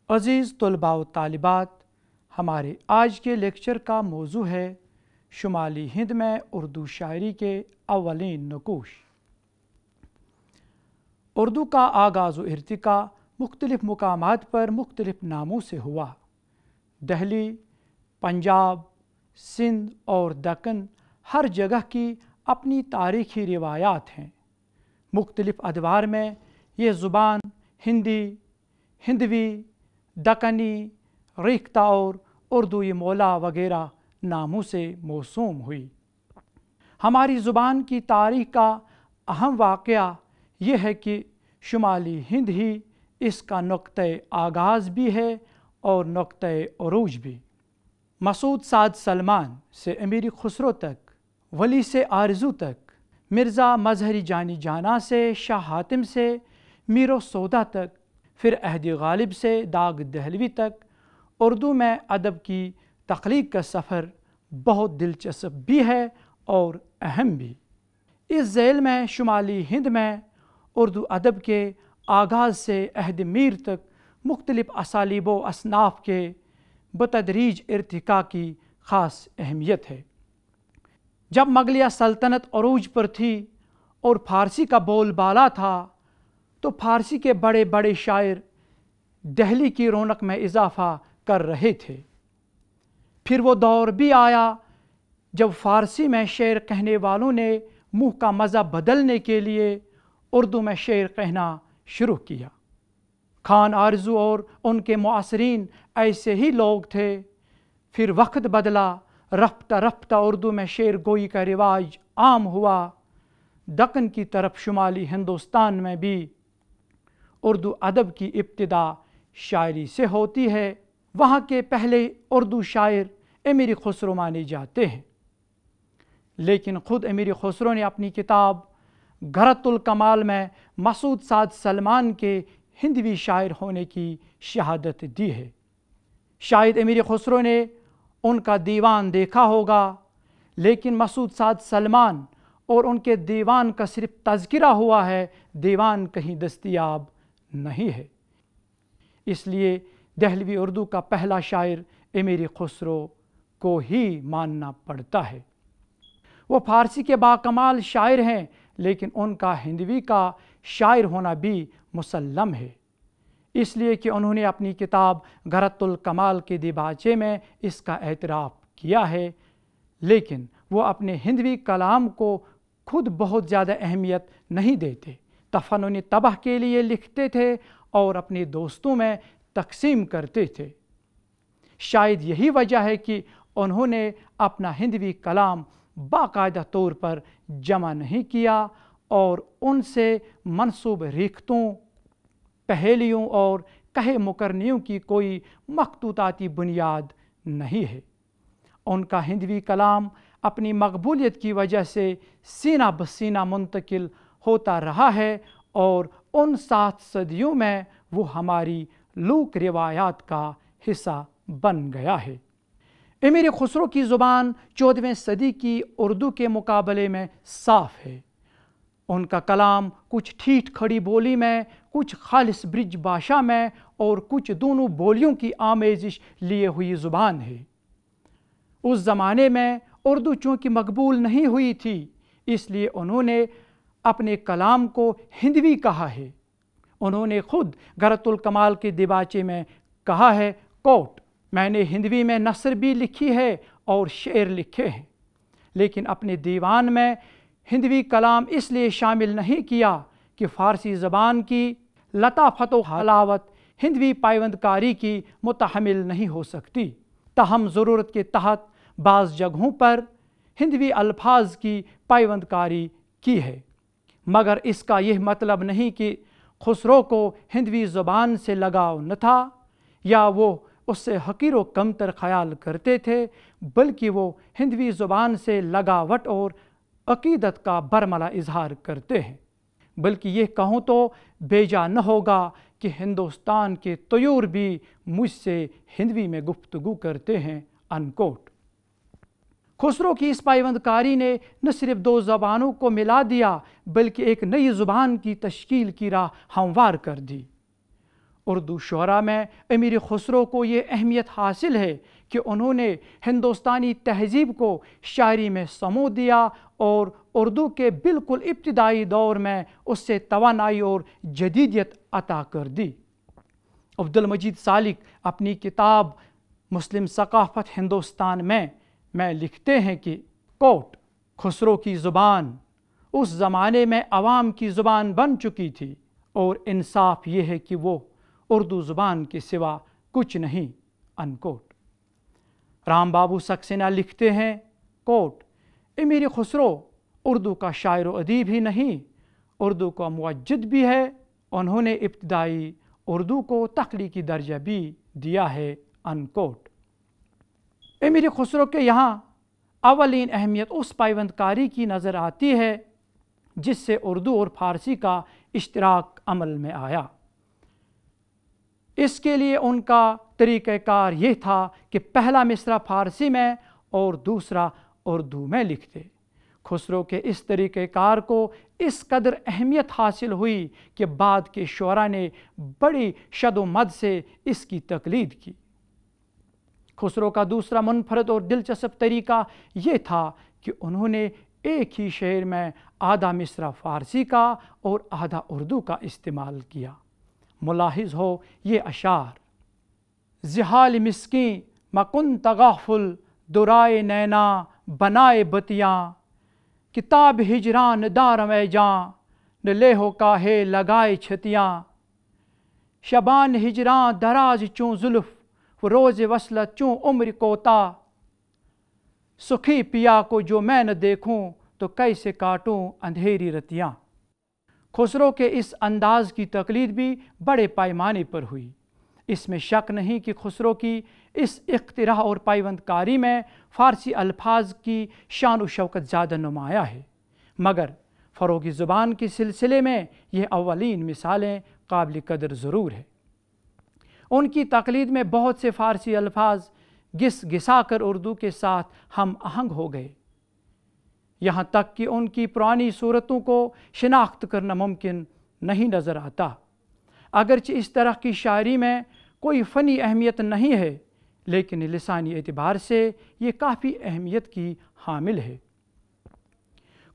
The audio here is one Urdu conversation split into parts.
عزیز طلباء و طالبات، ہمارے آج کے لیکچر کا موضوع ہے شمالی ہند میں اردو شاعری کے اولین نقوش۔ اردو کا آغاز و ارتقاء مختلف مقامات پر مختلف ناموں سے ہوا۔ دہلی، پنجاب، سندھ اور دکن ہر جگہ کی اپنی تاریخی روایات ہیں۔ مختلف ادوار میں یہ زبان ہندی، ہندوی، دکنی، ریختہ اور اردوی مولا وغیرہ ناموں سے موسوم ہوئی۔ ہماری زبان کی تاریخ کا اہم واقعہ یہ ہے کہ شمالی ہند ہی اس کا نقطۂ آغاز بھی ہے اور نقطۂ عروج بھی۔ مسعود سعد سلمان سے امیر خسرو تک، ولی سے آرزو تک، مرزا مظہری جانی جانا سے شاہ حاتم سے میر و سودا تک، پھر عہد غالب سے داغ دہلوی تک اردو میں ادب کی تخلیق کا سفر بہت دلچسپ بھی ہے اور اہم بھی۔ اس ذیل میں شمالی ہند میں اردو ادب کے آغاز سے عہد میر تک مختلف اسالیب و اصناف کے بتدریج ارتقاء کی خاص اہمیت ہے۔ جب مغلیہ سلطنت عروج پر تھی اور فارسی کا بول بالا تھا تو فارسی کے بڑے بڑے شاعر دہلی کی رونق میں اضافہ کر رہے تھے۔ پھر وہ دور بھی آیا جب فارسی میں شعر کہنے والوں نے منہ کا مزہ بدلنے کے لیے اردو میں شعر کہنا شروع کیا۔ خان آرزو اور ان کے معاصرین ایسے ہی لوگ تھے۔ پھر وقت بدلا، رفتہ رفتہ اردو میں شعر گوئی کا رواج عام ہوا۔ دکن کی طرف شمالی ہندوستان میں بھی اردو ادب کی ابتدا شاعری سے ہوتی ہے۔ وہاں کے پہلے اردو شاعر امیر خسرو مانے جاتے ہیں، لیکن خود امیر خسرو نے اپنی کتاب گھرۃ الکمال میں مسعود سعد سلمان کے ہندوی شاعر ہونے کی شہادت دی ہے۔ شاید امیر خسرو نے ان کا دیوان دیکھا ہوگا، لیکن مسعود سعد سلمان اور ان کے دیوان کا صرف تذکرہ ہوا ہے، دیوان کہیں دستیاب نہیں ہے۔ اس لیے دہلوی اردو کا پہلا شاعر امیر خسرو کو ہی ماننا پڑتا ہے۔ وہ فارسی کے باکمال شاعر ہیں، لیکن ان کا ہندوی کا شاعر ہونا بھی مسلم ہے، اس لیے کہ انہوں نے اپنی کتاب گھرۃ الکمال کے دیباچے میں اس کا اعتراف کیا ہے۔ لیکن وہ اپنے ہندوی کلام کو خود بہت زیادہ اہمیت نہیں دیتے، تفنن طبع کے لیے لکھتے تھے اور اپنے دوستوں میں تقسیم کرتے تھے۔ شاید یہی وجہ ہے کہ انہوں نے اپنا ہندوی کلام باقاعدہ طور پر جمع نہیں کیا اور ان سے منسوب ریختوں، پہیلیوں اور کہے مکرنیوں کی کوئی مخطوطاتی بنیاد نہیں ہے۔ ان کا ہندوی کلام اپنی مقبولیت کی وجہ سے سینہ بسینہ منتقل ہوتا رہا ہے اور ان 7 صدیوں میں وہ ہماری لوک روایات کا حصہ بن گیا ہے۔ امیر خسرو کی زبان 14ویں صدی کی اردو کے مقابلے میں صاف ہے۔ ان کا کلام کچھ ٹھیٹھ کھڑی بولی میں، کچھ خالص برج بھاشا میں اور کچھ دونوں بولیوں کی آمیزش لیے ہوئی زبان ہے۔ اس زمانے میں اردو چونکہ مقبول نہیں ہوئی تھی، اس لیے انہوں نے اپنے کلام کو ہندوی کہا ہے۔ انہوں نے خود گھرۃ الکمال کے دیباچے میں کہا ہے، کوٹ، میں نے ہندوی میں نثر بھی لکھی ہے اور شعر لکھے ہیں، لیکن اپنے دیوان میں ہندوی کلام اس لیے شامل نہیں کیا کہ فارسی زبان کی لطافت و حلاوت ہندوی پیوند کاری کی متحمل نہیں ہو سکتی۔ تاہم ضرورت کے تحت بعض جگہوں پر ہندوی الفاظ کی پیوند کاری کی ہے، مگر اس کا یہ مطلب نہیں کہ خسرو کو ہندوی زبان سے لگاؤ نہ تھا یا وہ اس سے حقیر و کمتر خیال کرتے تھے، بلکہ وہ ہندوی زبان سے لگاوٹ اور عقیدت کا برملا اظہار کرتے ہیں۔ بلکہ یہ کہوں تو بیجا نہ ہوگا کہ ہندوستان کے طیور بھی مجھ سے ہندوی میں گفتگو کرتے ہیں، انکوٹ۔ خسرو کی اس پیوند کاری نے نہ صرف 2 زبانوں کو ملا دیا بلکہ ایک نئی زبان کی تشکیل کی راہ ہموار کر دی۔ اردو شعراء میں امیر خسرو کو یہ اہمیت حاصل ہے کہ انہوں نے ہندوستانی تہذیب کو شاعری میں سمو دیا اور اردو کے بالکل ابتدائی دور میں اس سے توانائی اور جدیدیت عطا کر دی۔ عبد المجید سالک اپنی کتاب مسلم ثقافت ہندوستان میں لکھتے ہیں کہ کوٹ خسرو کی زبان اس زمانے میں عوام کی زبان بن چکی تھی، اور انصاف یہ ہے کہ وہ اردو زبان کے سوا کچھ نہیں، انکوٹ۔ رام بابو سکسینہ لکھتے ہیں کوٹ امیر خسرو اردو کا شاعر و ادیب ہی نہیں، اردو کا موجد بھی ہے، انہوں نے ابتدائی اردو کو تخلیقی درجہ بھی دیا ہے، انکوٹ۔ امیر خسرو کے یہاں اولین اہمیت اس پیوند کاری کی نظر آتی ہے جس سے اردو اور فارسی کا اشتراک عمل میں آیا۔ اس کے لیے ان کا طریقہ کار یہ تھا کہ پہلا مصرع فارسی میں اور دوسرا اردو میں لکھتے۔ خسرو کے اس طریقہ کار کو اس قدر اہمیت حاصل ہوئی کہ بعد کے شعراء نے بڑی شد و مد سے اس کی تقلید کی۔ خسرو کا دوسرا منفرد اور دلچسپ طریقہ یہ تھا کہ انہوں نے ایک ہی شعر میں آدھا مصرع فارسی کا اور آدھا اردو کا استعمال کیا۔ ملاحظ ہو یہ اشعار: زحال مسکیں مکن تغافل درائے نینا بنائے بتیاں، کتاب ہجران دارم اے جاں نہ لیہو کاہے لگائے چھتیاں، شبان ہجران دراز چوں زلف و روز وصلت چوں عمر کوتا، سکھی پیا کو جو میں نہ دیکھوں تو کیسے کاٹوں اندھیری رتیاں۔ خسرو کے اس انداز کی تقلید بھی بڑے پیمانے پر ہوئی۔ اس میں شک نہیں کہ خسرو کی اس اختراع اور پیوند کاری میں فارسی الفاظ کی شان و شوکت زیادہ نمایاں ہے، مگر فروغ زبان کے سلسلے میں یہ اولین مثالیں قابل قدر ضرور ہے۔ ان کی تقلید میں بہت سے فارسی الفاظ گس گسا کر اردو کے ساتھ ہم آہنگ ہو گئے، یہاں تک کہ ان کی پرانی صورتوں کو شناخت کرنا ممکن نہیں نظر آتا۔ اگرچہ اس طرح کی شاعری میں کوئی فنی اہمیت نہیں ہے، لیکن لسانی اعتبار سے یہ کافی اہمیت کی حامل ہے۔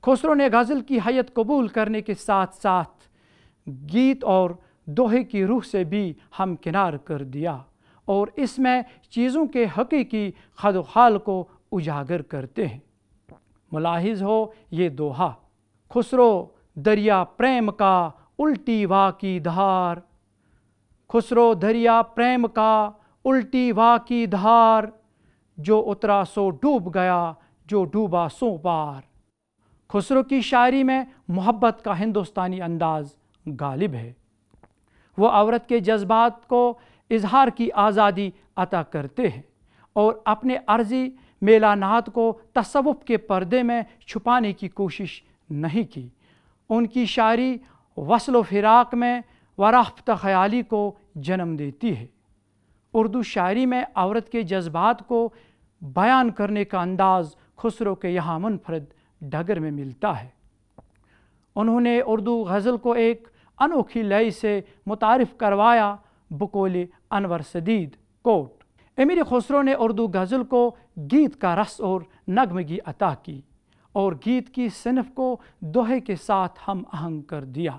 خسرو نے غزل کی حیت قبول کرنے کے ساتھ ساتھ گیت اور دوہے کی روح سے بھی ہمکنار کر دیا، اور اس میں چیزوں کے حقیقی خد و خال کو اجاگر کرتے ہیں۔ ملاحظ ہو یہ دوہا: خسرو دریا پریم کا الٹی وا کی دھار، خسرو دریا پریم کا الٹی وا کی دھار، جو اترا سو ڈوب گیا جو ڈوبا سو پار۔ خسرو کی شاعری میں محبت کا ہندوستانی انداز غالب ہے۔ وہ عورت کے جذبات کو اظہار کی آزادی عطا کرتے ہیں اور اپنے عرضی میلانات کو تصوف کے پردے میں چھپانے کی کوشش نہیں کی۔ ان کی شاعری وصل و فراق میں ورافت خیالی کو جنم دیتی ہے۔ اردو شاعری میں عورت کے جذبات کو بیان کرنے کا انداز خسرو کے یہاں منفرد ڈگر میں ملتا ہے۔ انہوں نے اردو غزل کو ایک انوکھی لے سے متعارف کروایا، بقول انور سدید کوٹ: امیر خسرو نے اردو غزل کو گیت کا رس اور نغمگی عطا کی اور گیت کی صنف کو دوہے کے ساتھ ہم آہنگ کر دیا۔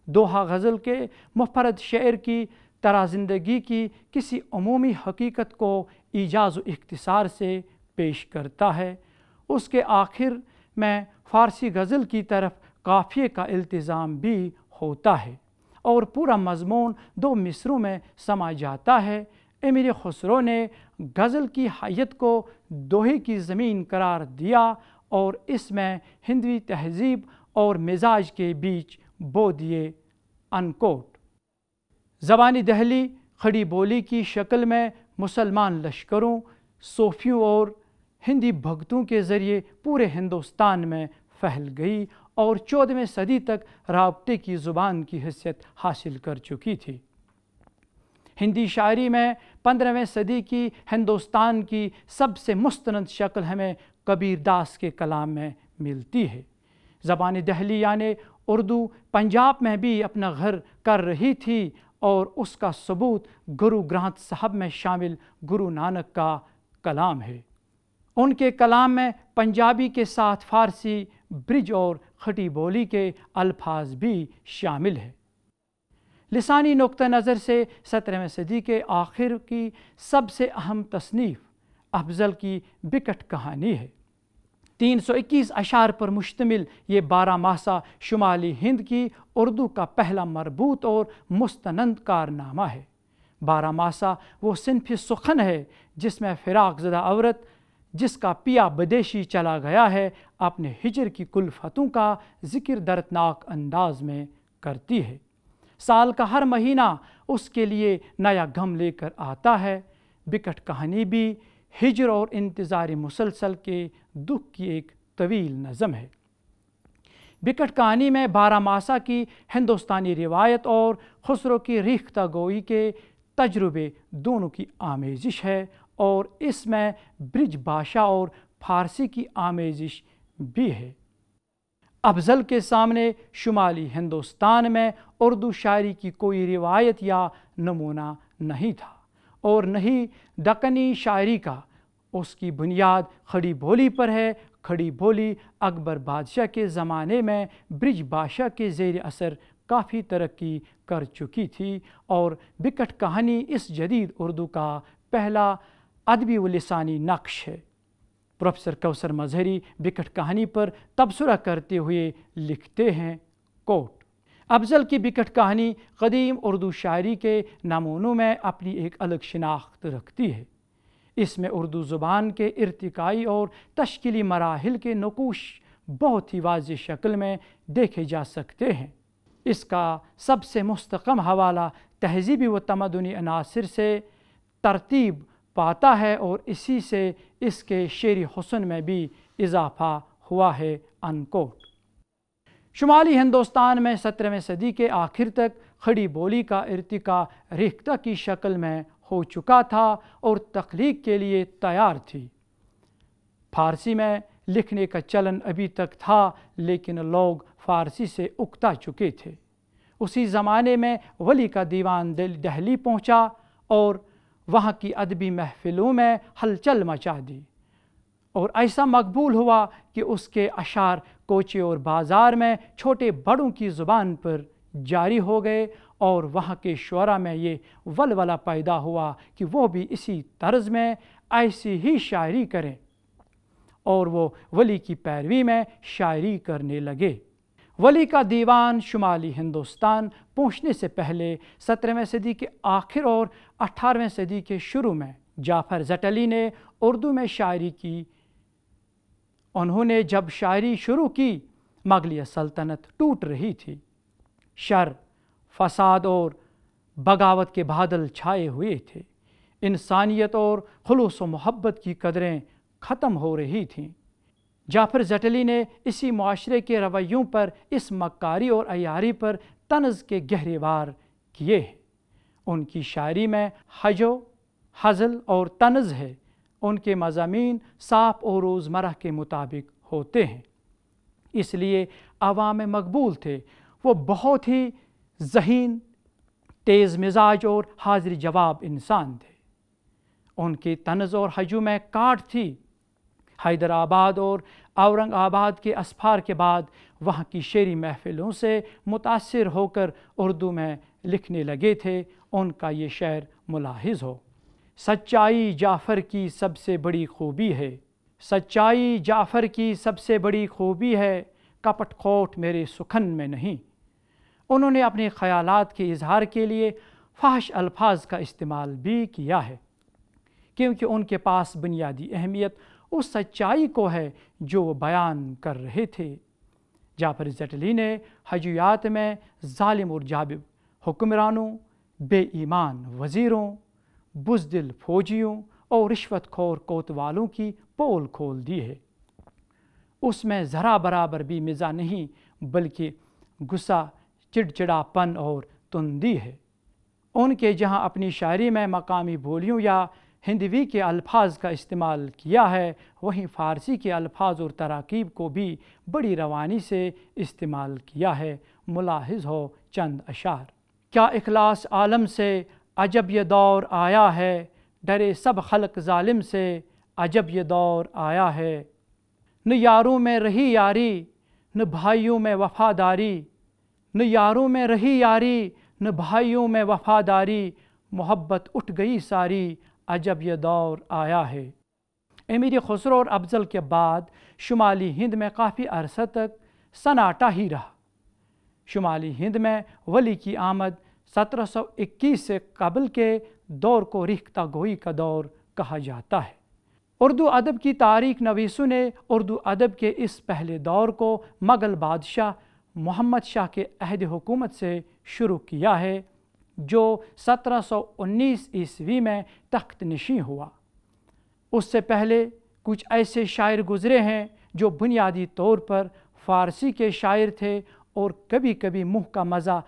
دوہا غزل کے مفرد شعر کی طرح زندگی کی کسی عمومی حقیقت کو ایجاز و اختصار سے پیش کرتا ہے۔ اس کے آخر میں فارسی غزل کی طرف قافیے کا التزام بھی ہوتا ہے اور پورا مضمون دو مصروں میں سما جاتا ہے۔ امیر خسرو نے غزل کی حیت کو دوہے کی زمین قرار دیا اور اس میں ہندوی تہذیب اور مزاج کے بیچ بو دیے، انکوٹ۔ زبانی دہلی کھڑی بولی کی شکل میں مسلمان لشکروں، صوفیوں اور ہندی بھگتوں کے ذریعے پورے ہندوستان میں پھیل گئی اور 14ویں صدی تک رابطے کی زبان کی حیثیت حاصل کر چکی تھی۔ ہندی شاعری میں 15ویں صدی کی ہندوستان کی سب سے مستند شکل ہمیں کبیر داس کے کلام میں ملتی ہے۔ زبان دہلی یعنی اردو پنجاب میں بھی اپنا گھر کر رہی تھی اور اس کا ثبوت گرو گرانتھ صاحب میں شامل گرو نانک کا کلام ہے۔ ان کے کلام میں پنجابی کے ساتھ فارسی، برج اور کھٹی بولی کے الفاظ بھی شامل ہیں۔ لسانی نقطہ نظر سے 17ویں صدی کے آخر کی سب سے اہم تصنیف افضل کی بکٹ کہانی ہے۔ 321 اشعار پر مشتمل یہ 12 ماسہ شمالی ہند کی اردو کا پہلا مربوط اور مستند کارنامہ ہے۔ 12 ماسہ وہ صنف سخن ہے جس میں فراق زدہ عورت جس کا پیا بدیشی چلا گیا ہے اپنے ہجر کی کلفتوں کا ذکر دردناک انداز میں کرتی ہے۔ سال کا ہر مہینہ اس کے لیے نیا غم لے کر آتا ہے۔ بکٹ کہانی بھی ہجر اور انتظار مسلسل کے دکھ کی ایک طویل نظم ہے۔ بکٹ کہانی میں 12 ماسہ کی ہندوستانی روایت اور خسرو کی ریختہ گوئی کے تجربے دونوں کی آمیزش ہے، اور اس میں برج بھاشا اور فارسی کی آمیزش بھی ہے۔ افضل کے سامنے شمالی ہندوستان میں اردو شاعری کی کوئی روایت یا نمونہ نہیں تھا، اور نہ ہی دکنی شاعری کا۔ اس کی بنیاد کھڑی بولی پر ہے۔ کھڑی بولی اکبر بادشاہ کے زمانے میں برج بھاشا کے زیر اثر کافی ترقی کر چکی تھی، اور بکٹ کہانی اس جدید اردو کا پہلا ادبی و لسانی نقش ہے۔ پروفیسر کوثر مظہری بکٹ کہانی پر تبصرہ کرتے ہوئے لکھتے ہیں، کوٹ: افضل کی بکٹ کہانی قدیم اردو شاعری کے نمونوں میں اپنی ایک الگ شناخت رکھتی ہے۔ اس میں اردو زبان کے ارتقائی اور تشکیلی مراحل کے نقوش بہت ہی واضح شکل میں دیکھے جا سکتے ہیں۔ اس کا سب سے مستحکم حوالہ تہذیبی و تمدنی عناصر سے ترتیب پاتا ہے، اور اسی سے اس کے شعری حسن میں بھی اضافہ ہوا ہے، انکوٹ۔ شمالی ہندوستان میں 17ویں صدی کے آخر تک کھڑی بولی کا ارتقاء ریختہ کی شکل میں ہو چکا تھا اور تخلیق کے لیے تیار تھی۔ فارسی میں لکھنے کا چلن ابھی تک تھا، لیکن لوگ فارسی سے اکتا چکے تھے۔ اسی زمانے میں ولی کا دیوان دہلی پہنچا اور وہاں کی ادبی محفلوں میں ہلچل مچا دی، اور ایسا مقبول ہوا کہ اس کے اشعار کوچے اور بازار میں چھوٹے بڑوں کی زبان پر جاری ہو گئے، اور وہاں کے شعراء میں یہ ولولہ پیدا ہوا کہ وہ بھی اسی طرز میں ایسی ہی شاعری کریں، اور وہ ولی کی پیروی میں شاعری کرنے لگے۔ ولی کا دیوان شمالی ہندوستان پہنچنے سے پہلے 17ویں صدی کے آخر اور 18ویں صدی کے شروع میں جعفر زٹلی نے اردو میں شاعری کی۔ انہوں نے جب شاعری شروع کی، مغلیہ سلطنت ٹوٹ رہی تھی، شر، فساد اور بغاوت کے بادل چھائے ہوئے تھے، انسانیت اور خلوص و محبت کی قدریں ختم ہو رہی تھیں۔ جعفر زٹلی نے اسی معاشرے کے رویوں پر، اس مکاری اور عیاری پر طنز کے گہرے وار کیے ہیں۔ ان کی شاعری میں ہجو، ہزل اور طنز ہے۔ ان کے مضامین صاف اور روزمرہ کے مطابق ہوتے ہیں، اس لیے عوام میں مقبول تھے۔ وہ بہت ہی ذہین، تیز مزاج اور حاضر جواب انسان تھے۔ ان کے طنز اور ہجو میں کاٹ تھی۔ حیدرآباد اور اورنگ آباد کے اسفار کے بعد وہاں کی شعری محفلوں سے متاثر ہو کر اردو میں لکھنے لگے تھے۔ ان کا یہ شعر ملاحظ ہو: سچائی جعفر کی سب سے بڑی خوبی ہے، سچائی جعفر کی سب سے بڑی خوبی ہے، کپٹ کھوٹ میرے سخن میں نہیں۔ انہوں نے اپنے خیالات کے اظہار کے لیے فحش الفاظ کا استعمال بھی کیا ہے، کیونکہ ان کے پاس بنیادی اہمیت اس سچائی کو ہے جو وہ بیان کر رہے تھے۔ جعفر زٹلی نے ہجویات میں ظالم اور جابر حکمرانوں، بے ایمان وزیروں، بزدل فوجیوں اور رشوت خور کوتوالوں کی پول کھول دی ہے۔ اس میں ذرا برابر بھی مزاح نہیں، بلکہ غصہ، چڑچڑاپن اور تندی ہے۔ ان کے جہاں اپنی شاعری میں مقامی بولیوں یا ہندوی کے الفاظ کا استعمال کیا ہے، وہیں فارسی کے الفاظ اور تراکیب کو بھی بڑی روانی سے استعمال کیا ہے۔ ملاحظ ہو چند اشعار: کیا اخلاص عالم سے عجب یہ دور آیا ہے، ڈرے سب خلق ظالم سے عجب یہ دور آیا ہے۔ نہ یاروں میں رہی یاری نہ بھائیوں میں وفاداری، نہ یاروں میں رہی یاری نہ بھائیوں میں وفاداری، محبت اٹھ گئی ساری عجب یہ دور آیا ہے۔ امیر خسرو اور افضل کے بعد شمالی ہند میں کافی عرصہ تک سناٹا ہی رہا۔ شمالی ہند میں ولی کی آمد 1721 سے قبل کے دور کو ریختہ گوئی کا دور کہا جاتا ہے۔ اردو ادب کی تاریخ نویسوں نے اردو ادب کے اس پہلے دور کو مغل بادشاہ محمد شاہ کے عہد حکومت سے شروع کیا ہے، جو 1719 عیسوی میں تخت نشین ہوا۔ اس سے پہلے کچھ ایسے شاعر گزرے ہیں جو بنیادی طور پر فارسی کے شاعر تھے اور کبھی کبھی منہ کا مزہ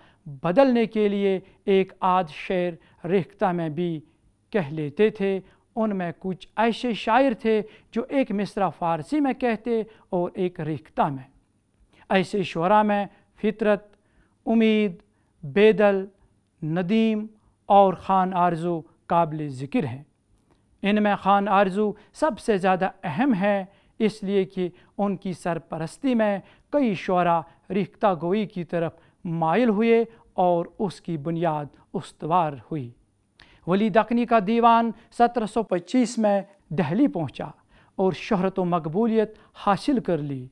بدلنے کے لیے ایک آدھ شعر ریختہ میں بھی کہہ لیتے تھے۔ ان میں کچھ ایسے شاعر تھے جو ایک مصرع فارسی میں کہتے اور ایک ریختہ میں۔ ایسے شعراء میں فطرت، امید، بیدل، ندیم اور خان آرزو قابل ذکر ہیں۔ ان میں خان آرزو سب سے زیادہ اہم ہے، اس لیے کہ ان کی سرپرستی میں کئی شعراء ریختہ گوئی کی طرف مائل ہوئے اور اس کی بنیاد استوار ہوئی۔ ولی دکنی کا دیوان 1725 میں دہلی پہنچا اور شہرت و مقبولیت حاصل کر لی۔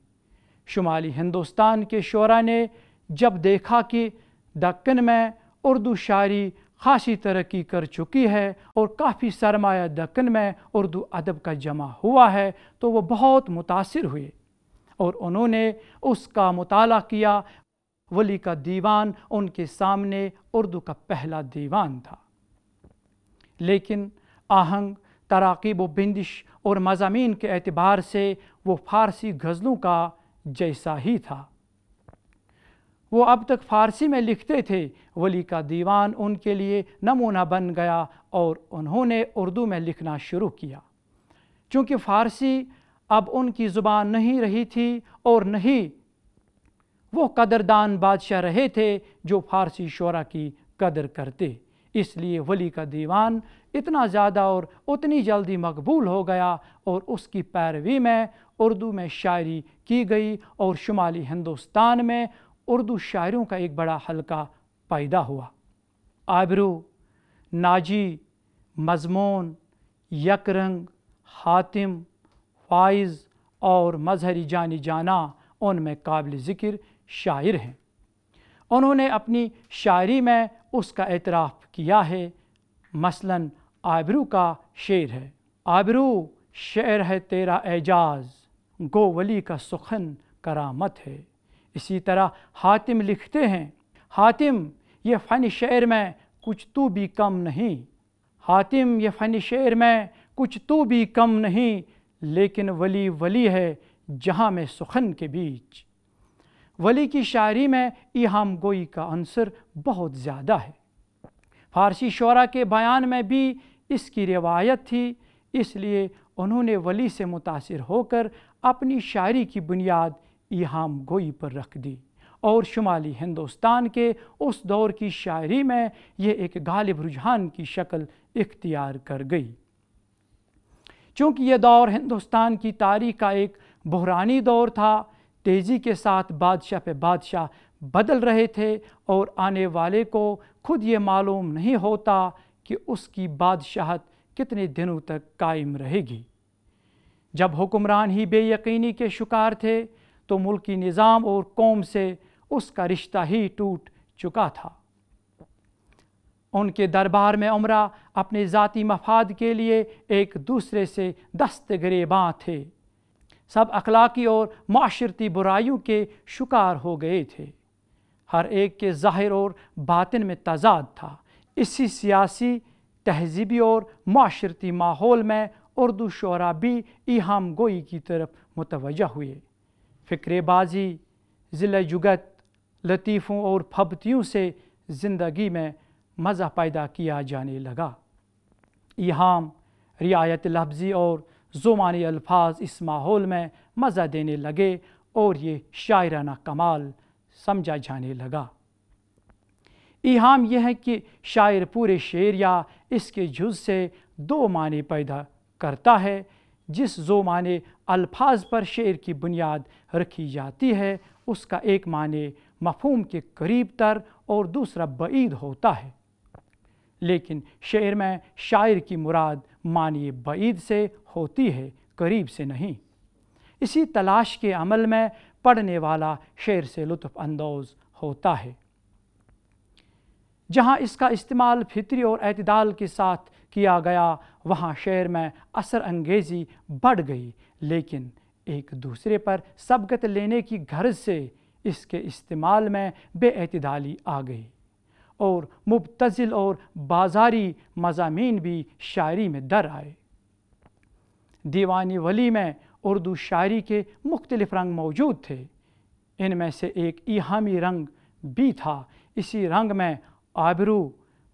شمالی ہندوستان کے شعراء نے جب دیکھا کہ دکن میں اردو شاعری خاصی ترقی کر چکی ہے اور کافی سرمایہ دکن میں اردو ادب کا جمع ہوا ہے، تو وہ بہت متاثر ہوئے اور انہوں نے اس کا مطالعہ کیا۔ ولی کا دیوان ان کے سامنے اردو کا پہلا دیوان تھا، لیکن آہنگ، تراکیب و بندش اور مضامین کے اعتبار سے وہ فارسی غزلوں کا جیسا ہی تھا۔ وہ اب تک فارسی میں لکھتے تھے۔ ولی کا دیوان ان کے لیے نمونہ بن گیا اور انہوں نے اردو میں لکھنا شروع کیا۔ چونکہ فارسی اب ان کی زبان نہیں رہی تھی اور نہیں وہ قدردان بادشاہ رہے تھے جو فارسی شعراء کی قدر کرتے، اس لیے ولی کا دیوان اتنا زیادہ اور اتنی جلدی مقبول ہو گیا اور اس کی پیروی میں اردو میں شاعری کی گئی اور شمالی ہندوستان میں اردو شاعروں کا ایک بڑا حلقہ پیدا ہوا۔ آبرو، ناجی، مضمون، یک رنگ، حاتم، فائز اور مظہری جانی جانا ان میں قابل ذکر شاعر ہیں۔ انہوں نے اپنی شاعری میں اس کا اعتراف کیا ہے۔ مثلاً آبرو کا شعر ہے: آبرو شعر ہے تیرا اعجاز، گو ولی کا سخن کرامت ہے۔ اسی طرح حاتم لکھتے ہیں: حاتم یہ فن شعر میں کچھ تو بھی کم نہیں، حاتم یہ فن شعر میں کچھ تو بھی کم نہیں، لیکن ولی ولی ہے جہاں میں سخن کے بیچ۔ ولی کی شاعری میں ایہام گوئی کا عنصر بہت زیادہ ہے۔ فارسی شعراء کے بیان میں بھی اس کی روایت تھی، اس لیے انہوں نے ولی سے متاثر ہو کر اپنی شاعری کی بنیاد ایہام گوئی پر رکھ دی اور شمالی ہندوستان کے اس دور کی شاعری میں یہ ایک غالب رجحان کی شکل اختیار کر گئی۔ چونکہ یہ دور ہندوستان کی تاریخ کا ایک بحرانی دور تھا، تیزی کے ساتھ بادشاہ پہ بادشاہ بدل رہے تھے اور آنے والے کو خود یہ معلوم نہیں ہوتا کہ اس کی بادشاہت کتنے دنوں تک قائم رہے گی۔ جب حکمران ہی بے یقینی کے شکار تھے تو ملکی نظام اور قوم سے اس کا رشتہ ہی ٹوٹ چکا تھا۔ ان کے دربار میں امراء اپنے ذاتی مفاد کے لیے ایک دوسرے سے دست گریباں تھے، سب اخلاقی اور معاشرتی برائیوں کے شکار ہو گئے تھے، ہر ایک کے ظاہر اور باطن میں تضاد تھا۔ اسی سیاسی، تہذیبی اور معاشرتی ماحول میں اردو شعراء بھی ایہام گوئی کی طرف متوجہ ہوئے۔ فکرے بازی، ضلع جگت، لطیفوں اور پھبتیوں سے زندگی میں مزہ پیدا کیا جانے لگا۔ ایہام، رعایت لفظی اور زبانی الفاظ اس ماحول میں مزہ دینے لگے اور یہ شاعرانہ کمال سمجھا جانے لگا۔ ایہام یہ ہے کہ شاعر پورے شعر یا اس کے جز سے دو معنی پیدا کرتا ہے، جس دو معنی الفاظ پر شعر کی بنیاد رکھی جاتی ہے اس کا ایک معنی مفہوم کے قریب تر اور دوسرا بعید ہوتا ہے، لیکن شعر میں شاعر کی مراد معنی بعید سے ہوتی ہے، قریب سے نہیں۔ اسی تلاش کے عمل میں پڑھنے والا شعر سے لطف اندوز ہوتا ہے۔ جہاں اس کا استعمال فطری اور اعتدال کے ساتھ کیا گیا وہاں شعر میں اثر انگیزی بڑھ گئی، لیکن ایک دوسرے پر سبقت لینے کی غرض سے اس کے استعمال میں بے اعتدالی آ گئی اور مبتذل اور بازاری مضامین بھی شاعری میں در آئے۔ دیوانی ولی میں اردو شاعری کے مختلف رنگ موجود تھے، ان میں سے ایک ایہامی رنگ بھی تھا۔ اسی رنگ میں آبرو،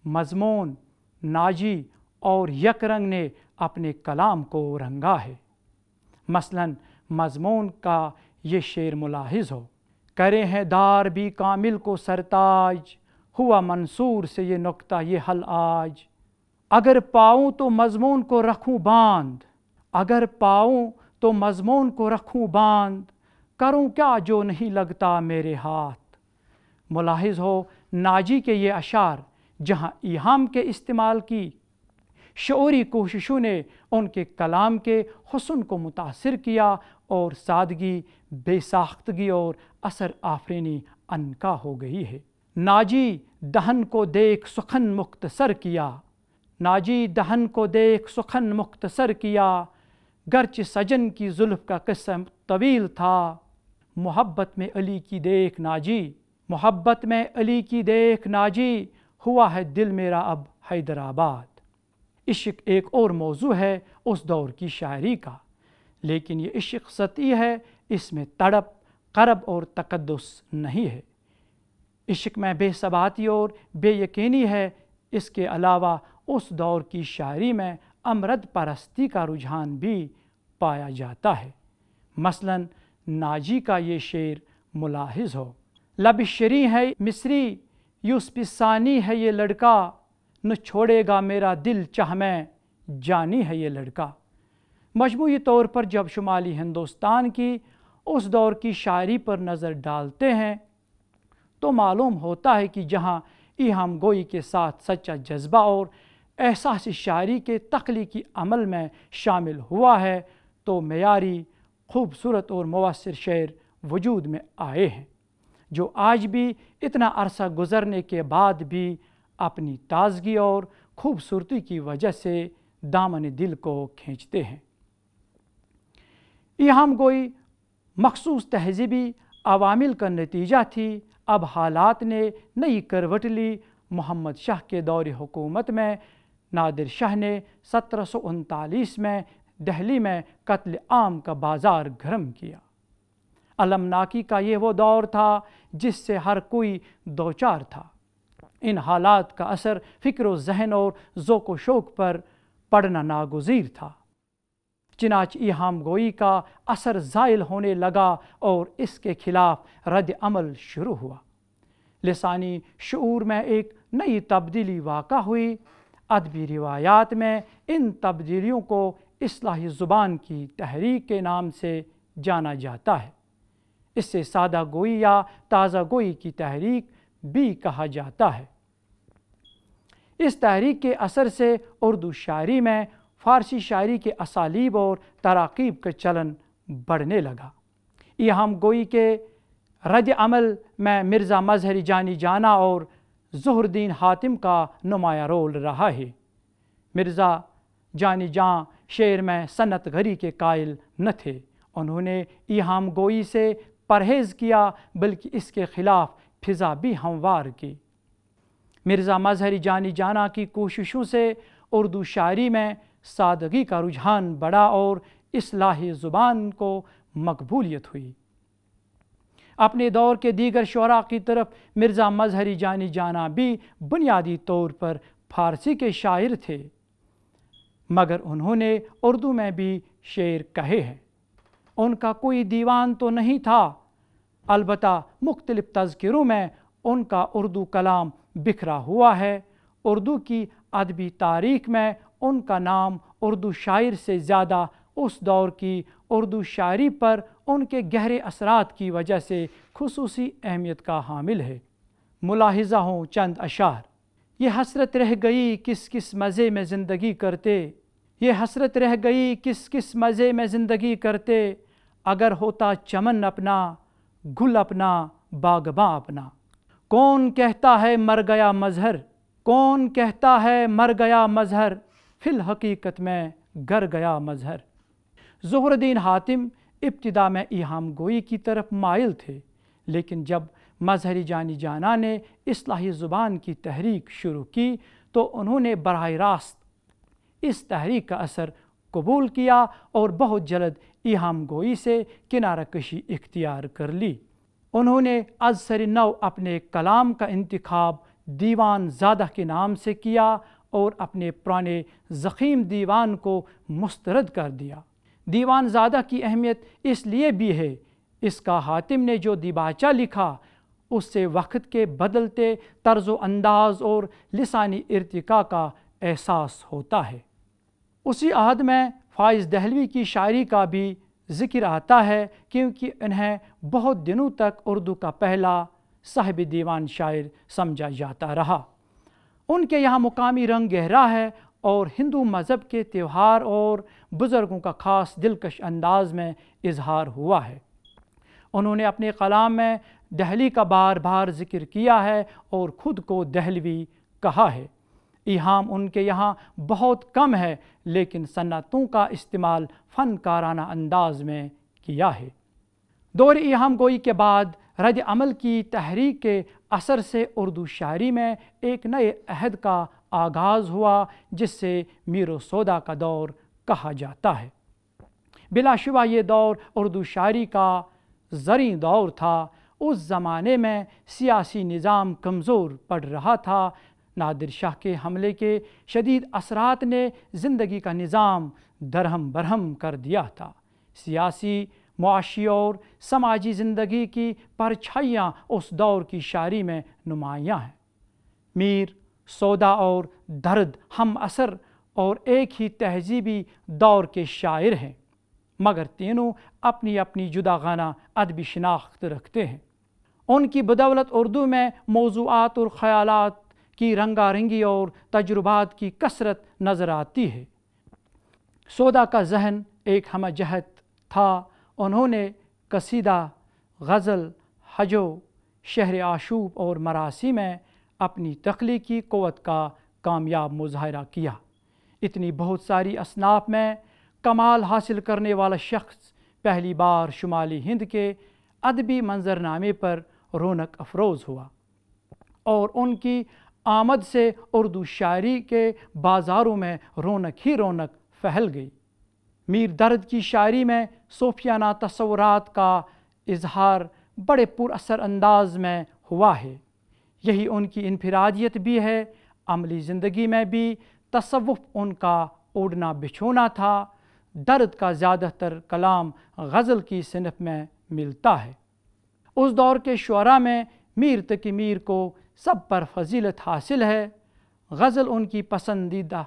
مضمون، ناجی اور یک رنگ نے اپنے کلام کو رنگا ہے۔ مثلاً مضمون کا یہ شعر ملاحظ ہو: کرے ہیں دار بھی کامل کو سرتاج، ہوا منصور سے یہ نکتہ یہ حل آج، اگر پاؤں تو مضمون کو رکھوں باندھ، اگر پاؤں تو مضمون کو رکھوں باندھ، کروں کیا جو نہیں لگتا میرے ہاتھ۔ ملاحظ ہو ناجی کے یہ اشعار جہاں ایہام کے استعمال کی شعوری کوششوں نے ان کے کلام کے حسن کو متاثر کیا اور سادگی، بے ساختگی اور اثر آفرینی عنقا ہو گئی ہے۔ ناجی دہن کو دیکھ سخن مختصر کیا، ناجی دہن کو دیکھ سخن مختصر کیا، گرچہ سجن کی زلف کا قصہ طویل تھا، محبت میں علی کی دیکھ ناجی، محبت میں علی کی دیکھ ناجی، ہوا ہے دل میرا اب حیدرآباد۔ عشق ایک اور موضوع ہے اس دور کی شاعری کا، لیکن یہ عشق سطحی ہے، اس میں تڑپ، قرب اور تقدس نہیں ہے۔ عشق میں بے ثباتی اور بے یقینی ہے۔ اس کے علاوہ اس دور کی شاعری میں امرد پرستی کا رجحان بھی پایا جاتا ہے۔ مثلاً ناجی کا یہ شعر ملاحظ ہو: لب شیریں ہے مصری یوسف ثانی ہے یہ لڑکا، نہ چھوڑے گا میرا دل چاہ میں جانی ہے یہ لڑکا۔ مجموعی طور پر جب شمالی ہندوستان کی اس دور کی شاعری پر نظر ڈالتے ہیں تو معلوم ہوتا ہے کہ جہاں ایہام گوئی کے ساتھ سچا جذبہ اور احساس شاعری کے تخلیقی عمل میں شامل ہوا ہے تو معیاری، خوبصورت اور مؤثر شعر وجود میں آئے ہیں، جو آج بھی اتنا عرصہ گزرنے کے بعد بھی اپنی تازگی اور خوبصورتی کی وجہ سے دامن دل کو کھینچتے ہیں۔ ایہام گوئی مخصوص تہذیبی عوامل کا نتیجہ تھی۔ اب حالات نے نئی کروٹ لی۔ محمد شاہ کے دور حکومت میں نادر شاہ نے 1739 میں دہلی میں قتل عام کا بازار گرم کیا۔ المناکی کا یہ وہ دور تھا جس سے ہر کوئی دوچار تھا۔ ان حالات کا اثر فکر و ذہن اور ذوق و شوق پر پڑنا ناگزیر تھا، چنانچہ ایہام گوئی کا اثر زائل ہونے لگا اور اس کے خلاف رد عمل شروع ہوا۔ لسانی شعور میں ایک نئی تبدیلی واقع ہوئی۔ ادبی روایات میں ان تبدیلیوں کو اصلاحی زبان کی تحریک کے نام سے جانا جاتا ہے۔ اس سے سادہ گوئی یا تازہ گوئی کی تحریک بھی کہا جاتا ہے۔ اس تحریک کے اثر سے اردو شاعری میں فارسی شاعری کے اسالیب اور تراکیب کا چلن بڑھنے لگا۔ ایہام گوئی کے رد عمل میں مرزا مظہر جانی جانا اور ظہر الدین حاتم کا نمایاں رول رہا ہے۔ مرزا جانی جاں شعر میں صنعت گری کے قائل نہ تھے، انہوں نے ایہام گوئی سے پرہیز کیا بلکہ اس کے خلاف فضا بھی ہموار کی۔ مرزا مظہر جانی جانا کی کوششوں سے اردو شاعری میں سادگی کا رجحان بڑھا اور اصلاحی زبان کو مقبولیت ہوئی۔ اپنے دور کے دیگر شعراء کی طرف مرزا مظہر جانی جانا بھی بنیادی طور پر فارسی کے شاعر تھے، مگر انہوں نے اردو میں بھی شعر کہے ہیں۔ ان کا کوئی دیوان تو نہیں تھا، البتہ مختلف تذکروں میں ان کا اردو کلام بکھرا ہوا ہے۔ اردو کی ادبی تاریخ میں ان کا نام اردو شاعر سے زیادہ اس دور کی اردو شاعری پر ان کے گہرے اثرات کی وجہ سے خصوصی اہمیت کا حامل ہے۔ ملاحظہ ہوں چند اشعار۔ یہ حسرت رہ گئی کس کس مزے میں زندگی کرتے، یہ حسرت رہ گئی کس کس مزے میں زندگی کرتے، اگر ہوتا چمن اپنا، گل اپنا، باغباں اپنا۔ کون کہتا ہے مر گیا مظہر، کون کہتا ہے مر گیا مظہر، فی الحقیقت میں گر گیا مظہر۔ ظہر الدین حاتم ابتدا میں ایہام گوئی کی طرف مائل تھے، لیکن جب مظہری جانی جانا نے اصلاحی زبان کی تحریک شروع کی تو انہوں نے براہ راست اس تحریک کا اثر قبول کیا اور بہت جلد ایہام گوئی سے کنارہ کشی اختیار کر لی۔ انہوں نے از سر نو اپنے کلام کا انتخاب دیوان زادہ کے نام سے کیا اور اپنے پرانے ضخیم دیوان کو مسترد کر دیا۔ دیوان زادہ کی اہمیت اس لیے بھی ہے، اس کا حاتم نے جو دیباچہ لکھا اس سے وقت کے بدلتے طرز و انداز اور لسانی ارتقاء کا احساس ہوتا ہے۔ اسی عہد میں فائز دہلوی کی شاعری کا بھی ذکر آتا ہے، کیونکہ انہیں بہت دنوں تک اردو کا پہلا صاحب دیوان شاعر سمجھا جاتا رہا۔ ان کے یہاں مقامی رنگ گہرا ہے اور ہندو مذہب کے تہوار اور بزرگوں کا خاص دلکش انداز میں اظہار ہوا ہے۔ انہوں نے اپنے کلام میں دہلی کا بار بار ذکر کیا ہے اور خود کو دہلوی کہا ہے۔ ایہام ان کے یہاں بہت کم ہے، لیکن صنعتوں کا استعمال فنکارانہ انداز میں کیا ہے۔ دور ایہام گوئی کے بعد رد عمل کی تحریک کے اثر سے اردو شاعری میں ایک نئے عہد کا آغاز ہوا، جس سے میر و سودا کا دور کہا جاتا ہے۔ بلا شبہ یہ دور اردو شاعری کا زرعی دور تھا۔ اس زمانے میں سیاسی نظام کمزور پڑ رہا تھا۔ نادر شاہ کے حملے کے شدید اثرات نے زندگی کا نظام درہم برہم کر دیا تھا۔ سیاسی، معاشی اور سماجی زندگی کی پرچھائیاں اس دور کی شاعری میں نمایاں ہیں۔ میر، سودا اور درد ہم اثر اور ایک ہی تہذیبی دور کے شاعر ہیں، مگر تینوں اپنی اپنی جداگانہ ادبی شناخت رکھتے ہیں۔ ان کی بدولت اردو میں موضوعات اور خیالات کی رنگا رنگی اور تجربات کی کثرت نظر آتی ہے۔ سودا کا ذہن ایک ہمہ جہت تھا۔ انہوں نے قصیدہ، غزل، ہجو، شہر آشوب اور مراثی میں اپنی تخلیقی قوت کا کامیاب مظاہرہ کیا۔ اتنی بہت ساری اصناف میں کمال حاصل کرنے والا شخص پہلی بار شمالی ہند کے ادبی منظرنامے پر رونق افروز ہوا، اور ان کی آمد سے اردو شاعری کے بازاروں میں رونق ہی رونق پھیل گئی۔ میر درد کی شاعری میں صوفیانہ تصورات کا اظہار بڑے پر اثر انداز میں ہوا ہے۔ یہی ان کی انفرادیت بھی ہے۔ عملی زندگی میں بھی تصوف ان کا اوڑھنا بچھونا تھا۔ درد کا زیادہ تر کلام غزل کی صنف میں ملتا ہے۔ اس دور کے شعراء میں میر تقی میر کو سب پر فضیلت حاصل ہے۔ غزل ان کی پسندیدہ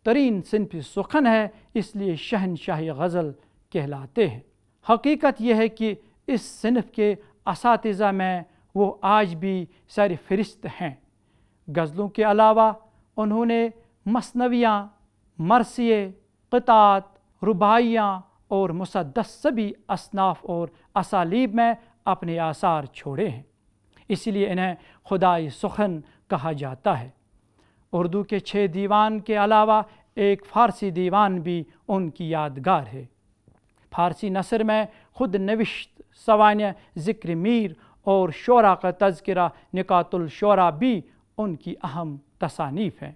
ترین صنف سخن ہے، اس لیے شہنشاہ غزل کہلاتے ہیں۔ حقیقت یہ ہے کہ اس صنف کے اساتذہ میں وہ آج بھی سر فہرست ہیں۔ غزلوں کے علاوہ انہوں نے مثنویاں، مرثیے، قطعات، رباعیاں اور مسدسبی اصناف اور اسالیب میں اپنے آثار چھوڑے ہیں، اس لیے انہیں خدائی سخن کہا جاتا ہے۔ اردو کے 6 دیوان کے علاوہ ایک فارسی دیوان بھی ان کی یادگار ہے۔ فارسی نثر میں خود نوشت سوانح ذکر میر اور شعراء کا تذکرہ نکات الشعراء بھی ان کی اہم تصانیف ہیں۔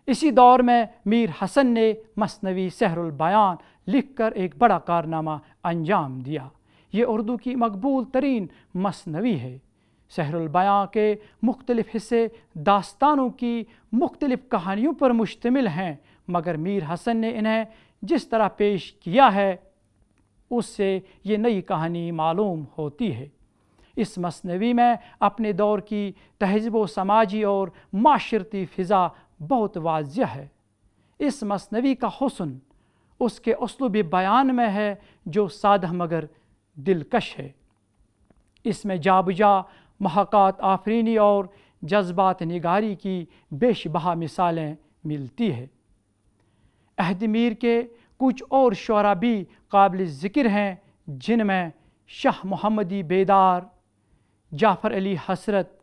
اسی دور میں میر حسن نے مثنوی سحر البیان لکھ کر ایک بڑا کارنامہ انجام دیا۔ یہ اردو کی مقبول ترین مثنوی ہے۔ سحر البیان کے مختلف حصے داستانوں کی مختلف کہانیوں پر مشتمل ہیں، مگر میر حسن نے انہیں جس طرح پیش کیا ہے اس سے یہ نئی کہانی معلوم ہوتی ہے۔ اس مثنوی میں اپنے دور کی تہذیب و سماجی اور معاشرتی فضا بہت واضح ہے۔ اس مثنوی کا حسن اس کے اسلوب بیان میں ہے جو سادہ مگر دلکش ہے۔ اس میں جا بجا محاکات آفرینی اور جذبات نگاری کی بیش بہا مثالیں ملتی ہے۔ عہد میر کے کچھ اور شعراء بھی قابل ذکر ہیں، جن میں شاہ محمدی بیدار، جعفر علی حسرت،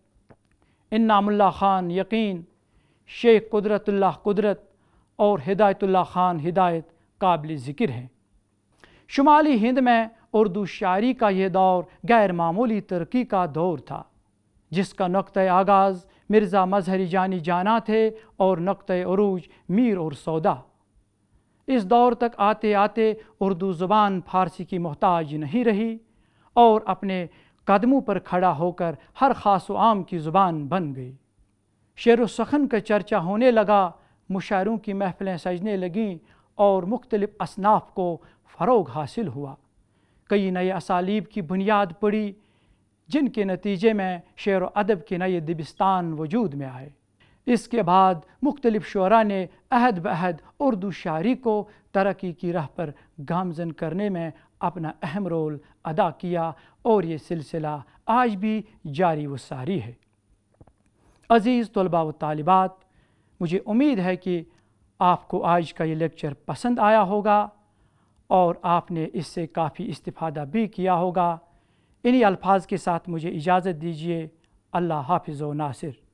انعام اللہ خان یقین، شیخ قدرت اللہ قدرت اور ہدایت اللہ خان ہدایت قابل ذکر ہیں۔ شمالی ہند میں اردو شاعری کا یہ دور غیر معمولی ترقی کا دور تھا، جس کا نقطۂ آغاز مرزا مظہری جانی جانا تھے اور نقطۂ عروج میر اور سودا۔ اس دور تک آتے آتے اردو زبان فارسی کی محتاج نہیں رہی اور اپنے قدموں پر کھڑا ہو کر ہر خاص و عام کی زبان بن گئی۔ شعر و سخن کا چرچا ہونے لگا، مشاعروں کی محفلیں سجنے لگیں اور مختلف اصناف کو فروغ حاصل ہوا۔ کئی نئے اسالیب کی بنیاد پڑی، جن کے نتیجے میں شعر و ادب کے نئے دبستان وجود میں آئے۔ اس کے بعد مختلف شعراء نے عہد بعہد اردو شاعری کو ترقی کی راہ پر گامزن کرنے میں اپنا اہم رول ادا کیا اور یہ سلسلہ آج بھی جاری و ساری ہے۔ عزیز طلباء و طالبات، مجھے امید ہے کہ آپ کو آج کا یہ لیکچر پسند آیا ہوگا اور آپ نے اس سے کافی استفادہ بھی کیا ہوگا۔ انہی الفاظ کے ساتھ مجھے اجازت دیجیے۔ اللہ حافظ و ناصر۔